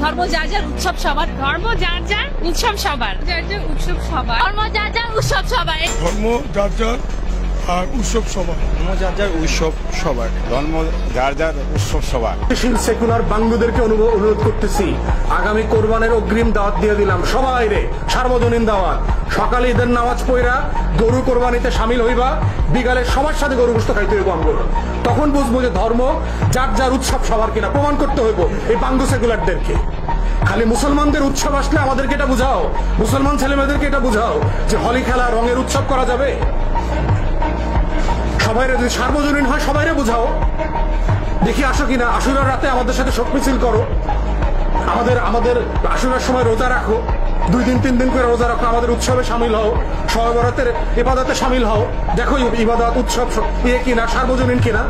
ধর্ম যার যার উৎসব সবার, ধর্ম যার যার উৎসব সবার, যার যার উৎসব সবার, ধর্ম যার যার উৎসব সবার, ধর্ম যার যার আর উৎসব সবার। ধর্ম যার যার উৎসব সবার, ধর্ম যার যার উৎসব সবার। সেকুলার বাঙ্গুদেরকে অনুরোধ করতেছি, আগামী কোরবানের অগ্রিম দাওয়াত দিয়ে দিলাম সবাই রে, সার্বজনীন দাওয়াত। সকালে ঈদের নামাজ পড়া গরু কোরবানিতে সামিল হইবা, বিকালে সবার সাথে গরু গোশত খাইতে হইব আমগো। তখন বুঝবো যে ধর্ম যার যার উৎসব সবার কিনা প্রমাণ করতে হইব এই বাঙ্গু সেকুলারদেরকে। খালি মুসলমানদের উৎসব আসলে আমাদেরকে এটা বুঝাও, মুসলমান ছেলেমেয়েদেরকে এটা বুঝাও যে হোলি খেলা রঙের উৎসব করা যাবে। সবাইরে যদি সার্বজনীন হয় সবাইরে বুঝাও, দেখি আসো কিনা। আশুরার রাতে আমাদের সাথে শোক মিছিল করো, আমাদের আশুরার সময় রোজা রাখো, 2 দিন 3 দিন করে রোজা রাখো, আমাদের উৎসবে সামিল হও, শবে বরাতের ইবাদতে সামিল হও। দেখো ইবাদত উৎসব কিনা, সার্বজনীন কিনা।